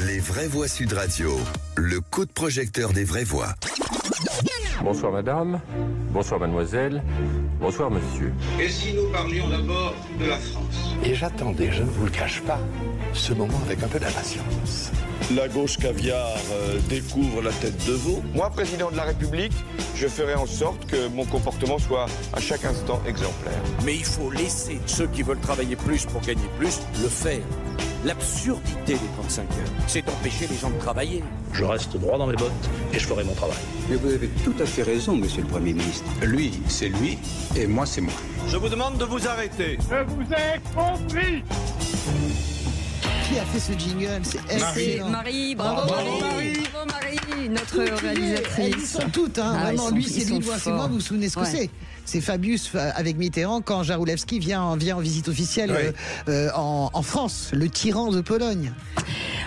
Les vraies voix Sud Radio, le coup de projecteur des vraies voix. Bonsoir madame, bonsoir mademoiselle, bonsoir monsieur. Et si nous parlions d'abord de la France? Et j'attendais, je ne vous le cache pas, ce moment avec un peu d'impatience. La gauche caviar découvre la tête de veau. Moi, président de la République, je ferai en sorte que mon comportement soit à chaque instant exemplaire. Mais il faut laisser ceux qui veulent travailler plus pour gagner plus le faire. L'absurdité des 35 heures, c'est d'empêcher les gens de travailler. Je reste droit dans mes bottes et je ferai mon travail. Mais vous avez tout à fait raison, monsieur le Premier ministre. Lui, c'est lui, et moi, c'est moi. Je vous demande de vous arrêter. Je vous ai compris. Qui a fait ce jingle? C'est excellent. Marie, bravo Marie, notre réalisatrice. Elles sont toutes, hein. Vraiment, lui, c'est lui, moi, c'est moi, vous vous souvenez ce que c'est? C'est Fabius avec Mitterrand quand Jaroulewski vient en visite officielle en France, le tyran de Pologne.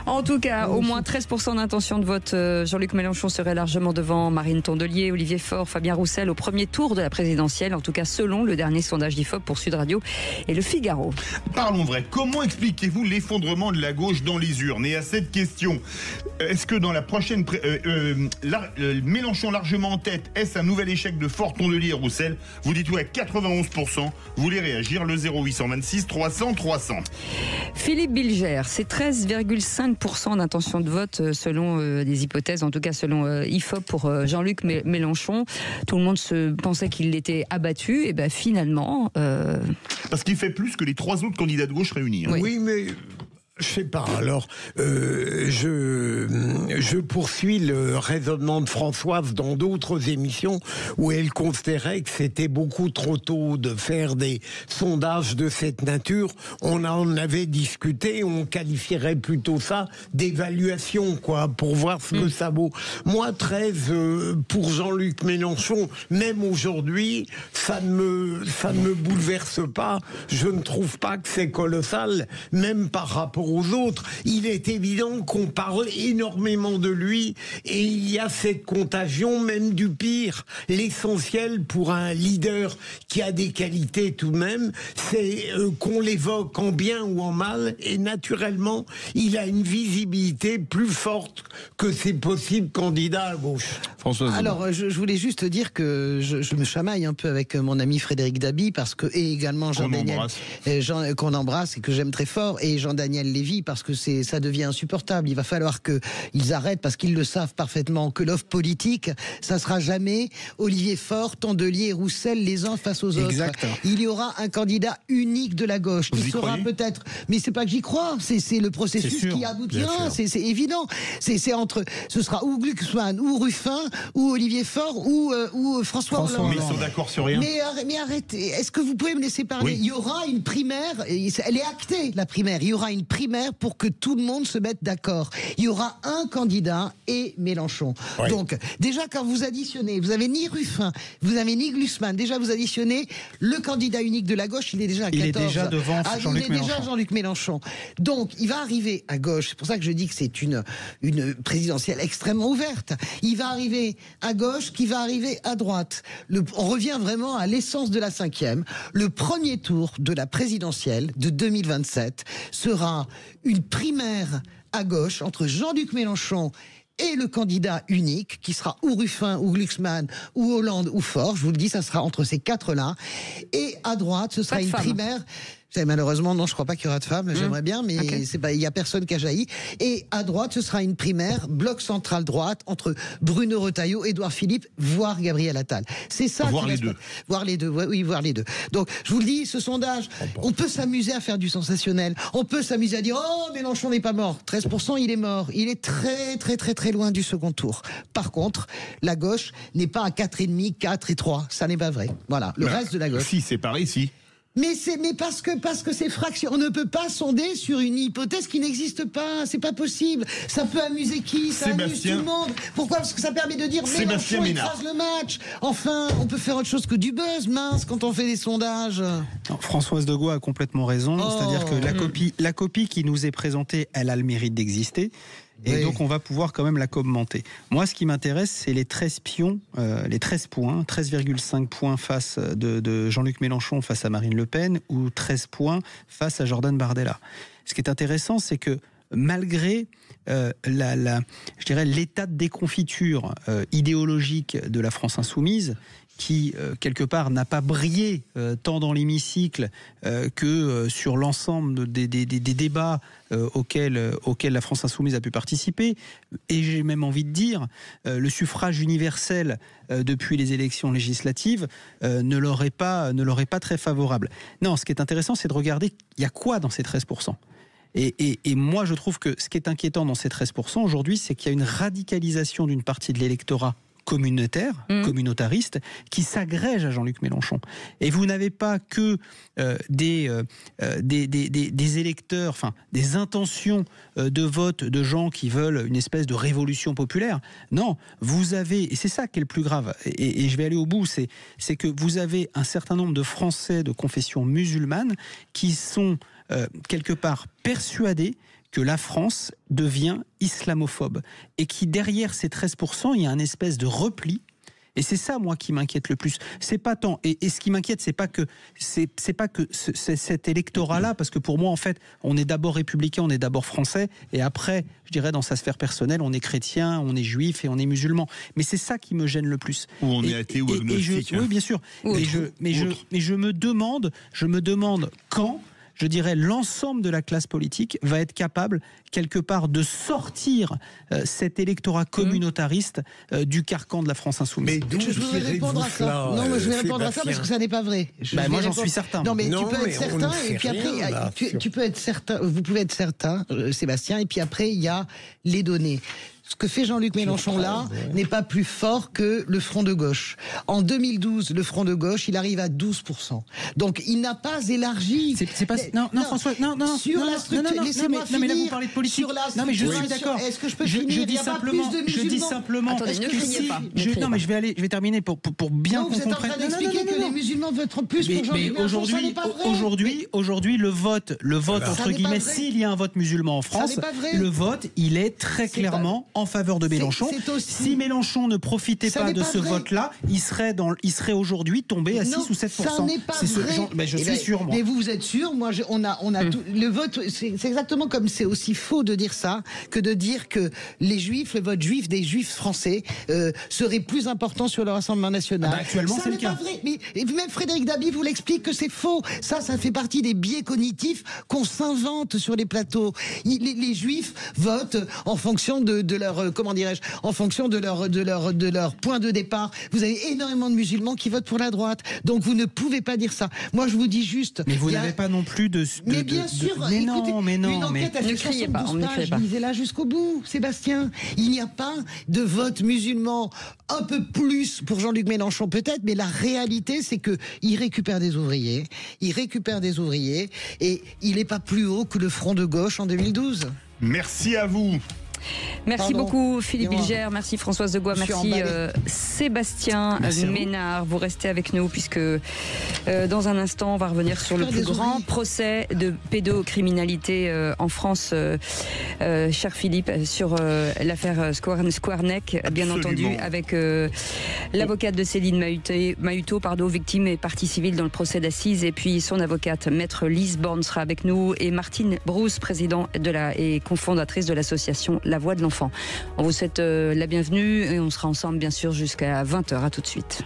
En tout cas, au moins 13% d'intention de vote. Jean-Luc Mélenchon serait largement devant Marine Tondelier, Olivier Faure, Fabien Roussel au premier tour de la présidentielle. En tout cas, selon le dernier sondage d'IFOP pour Sud Radio et Le Figaro. Parlons vrai. Comment expliquez-vous l'effondrement de la gauche dans les urnes? Et à cette question, est-ce que dans la prochaine Mélenchon largement en tête, est-ce un nouvel échec de Faure, Tondelier et Roussel? Vous dites oui à 91%. Vous voulez réagir? Le 0826 300 300. Philippe Bilger, c'est 13,5% d'intention de vote selon des hypothèses, en tout cas selon IFOP pour Jean-Luc Mélenchon. Tout le monde pensait qu'il était abattu, et ben finalement... Parce qu'il fait plus que les trois autres candidats de gauche réunis. Hein. Oui, mais... Je sais pas, alors je poursuis le raisonnement de Françoise dans d'autres émissions où elle considérait que c'était beaucoup trop tôt de faire des sondages de cette nature. On en avait discuté, on qualifierait plutôt ça d'évaluation, quoi, pour voir ce que ça vaut. Moi, 13 pour Jean-Luc Mélenchon, même aujourd'hui, ça ne me bouleverse pas. Je ne trouve pas que c'est colossal, même par rapport aux autres. Il est évident qu'on parle énormément de lui et il y a cette contagion même du pire. L'essentiel pour un leader qui a des qualités tout de même, c'est qu'on l'évoque en bien ou en mal et naturellement, il a une visibilité plus forte que ses possibles candidats à gauche. François. Alors, je voulais juste dire que je me chamaille un peu avec mon ami Frédéric Dabi parce que, et également Jean-Daniel, qu'on embrasse et que j'aime très fort, et Jean-Daniel Lévy parce que ça devient insupportable. Il va falloir qu'ils arrêtent parce qu'ils le savent parfaitement que l'offre politique, ça sera jamais Olivier Faure, Tondelier et Roussel les uns face aux autres. Exact. Il y aura un candidat unique de la gauche qui sera peut-être, mais c'est pas que j'y crois, c'est le processus qui aboutira, c'est évident. Ce sera ou Glucksmann, ou Ruffin, ou Olivier Faure, ou François Hollande. Mais ils sont d'accord sur rien. Mais arrêtez, est-ce que vous pouvez me laisser parler? Il y aura une primaire, elle est actée, la primaire. Il y aura une primaire pour que tout le monde se mette d'accord. Il y aura un candidat et Mélenchon. Oui. Donc, déjà, quand vous additionnez, vous avez ni Ruffin, vous avez ni Glucksmann, déjà vous additionnez le candidat unique de la gauche, il est déjà à 14. Il est déjà devant Jean-Luc Mélenchon. Il est déjà Jean-Luc Mélenchon. Donc, il va arriver à gauche. C'est pour ça que je dis que c'est une présidentielle extrêmement ouverte. Il va arriver à gauche, qui va arriver à droite. On revient vraiment à l'essence de la cinquième. Le premier tour de la présidentielle de 2027 sera une primaire à gauche entre Jean-Luc Mélenchon et le candidat unique, qui sera ou Ruffin, ou Glucksmann, ou Hollande, ou Faure. Je vous le dis, ça sera entre ces quatre-là. Et à droite, ce sera une primaire... Malheureusement, non, je crois pas qu'il y aura de femmes. J'aimerais bien, mais il y a personne qui a jailli. Et à droite, ce sera une primaire, bloc central droite, entre Bruno Retailleau, Édouard Philippe, voire Gabriel Attal. C'est ça. Voir les deux. Voir les deux, oui, voir les deux. Donc, je vous le dis, ce sondage, on peut s'amuser à faire du sensationnel. On peut s'amuser à dire, oh, Mélenchon n'est pas mort. 13%, il est mort. Il est très, très, très, très loin du second tour. Par contre, la gauche n'est pas à 4,5, 4 et 3. Ça n'est pas vrai. Voilà. Le reste de la gauche. Si, c'est pareil, si. Mais parce que c'est fraction. On ne peut pas sonder sur une hypothèse qui n'existe pas. C'est pas possible. Ça peut amuser qui? Ça amuse tout le monde. Pourquoi? Parce que ça permet de dire Mélenchon écrase le match. Enfin, on peut faire autre chose que du buzz, mince, quand on fait des sondages. Non, Françoise de Gaulle a complètement raison. C'est-à-dire que la copie qui nous est présentée, elle a le mérite d'exister. Et donc, on va pouvoir quand même la commenter. Moi, ce qui m'intéresse, c'est les 13 pions, les 13 points, 13,5 points face de Jean-Luc Mélenchon face à Marine Le Pen ou 13 points face à Jordan Bardella. Ce qui est intéressant, c'est que malgré je dirais l'état de déconfiture idéologique de la France insoumise, qui, quelque part, n'a pas brillé tant dans l'hémicycle que sur l'ensemble des débats auxquels la France insoumise a pu participer. Et j'ai même envie de dire, le suffrage universel depuis les élections législatives ne leur est pas très favorable. Non, ce qui est intéressant, c'est de regarder, il y a quoi dans ces 13%. Et moi, je trouve que ce qui est inquiétant dans ces 13% aujourd'hui, c'est qu'il y a une radicalisation d'une partie de l'électorat communautariste, qui s'agrège à Jean-Luc Mélenchon. Et vous n'avez pas que des électeurs, enfin des intentions de vote de gens qui veulent une espèce de révolution populaire. Non, vous avez, et c'est ça qui est le plus grave, et je vais aller au bout, c'est que vous avez un certain nombre de Français de confession musulmane qui sont quelque part persuadés que la France devient islamophobe et qui, derrière ces 13%, il y a un espèce de repli. Et c'est ça, moi, qui m'inquiète le plus. C'est pas tant. Et ce qui m'inquiète, c'est pas que cet électorat-là, parce que pour moi, en fait, on est d'abord républicain, on est d'abord français, et après, je dirais, dans sa sphère personnelle, on est chrétien, on est juif et on est musulman. Mais c'est ça qui me gêne le plus. Ou on est athée ou agnostique. Oui, bien sûr. Mais je me demande quand, je dirais, l'ensemble de la classe politique va être capable, quelque part, de sortir cet électorat communautariste du carcan de la France insoumise. Mais je voudrais répondre à ça. Non, mais je vais répondre à ça parce que ça n'est pas vrai. Moi, j'en suis certain. Non, mais tu peux être certain, et puis après, tu peux être certain, vous pouvez être certain, Sébastien, et puis après, il y a les données. Ce que fait Jean-Luc Mélenchon là n'est pas plus fort que le Front de gauche. En 2012, le Front de gauche, il arrive à 12%. Donc, il n'a pas élargi. François, sur la structure. Laissez-moi finir. Mais là, vous parlez de politique. Non, mais je suis d'accord. Est-ce que je peux finir? Je dis simplement. Attendez, ne criez pas. Non, mais je vais terminer pour bien qu'on comprenne. Vous êtes en train d'expliquer que les musulmans voteront plus pour Jean-Luc Mélenchon. Ça n'est pas vrai. Aujourd'hui, le vote entre guillemets, s'il y a un vote musulman en France, le vote, il est très clairement en faveur de Mélenchon. Si Mélenchon ne profitait pas de ce vote-là, il serait aujourd'hui tombé à 6 ou 7%. Ça n'est pas vrai. Je suis sûr, moi. Mais vous êtes sûr? Moi, on a tout, le vote. C'est exactement comme c'est aussi faux de dire ça que de dire que les Juifs, le vote juif des Juifs français serait plus important sur le Rassemblement national. Actuellement, c'est le cas. Pas vrai. Mais même Frédéric Dabi vous l'explique que c'est faux. Ça fait partie des biais cognitifs qu'on s'invente sur les plateaux. Les Juifs votent en fonction de leur en fonction de leur point de départ. Vous avez énormément de musulmans qui votent pour la droite. Donc vous ne pouvez pas dire ça. Moi je vous dis juste. Mais vous n'avez pas non plus de. Mais bien sûr. Mais écoutez, non, mais non. Une enquête à 72 pages. Lisez-la jusqu'au bout, Sébastien. Il n'y a pas de vote musulman. Un peu plus pour Jean-Luc Mélenchon peut-être, mais la réalité c'est que il récupère des ouvriers. Et il n'est pas plus haut que le Front de gauche en 2012. Merci à vous. Merci beaucoup Philippe Bilger, merci Françoise Degois, merci Sébastien Ménard. Vous restez avec nous puisque dans un instant on va revenir sur le plus grand procès de pédocriminalité en France, cher Philippe, sur l'affaire Squarneck, bien entendu, avec l'avocate de Céline Mahutot, victime et partie civile dans le procès d'assises, et puis son avocate, maître Lise Borne, sera avec nous, et Martine Brousse, présidente et cofondatrice de l'association La Voix de l'Enfant. On vous souhaite la bienvenue et on sera ensemble bien sûr jusqu'à 20h. À tout de suite.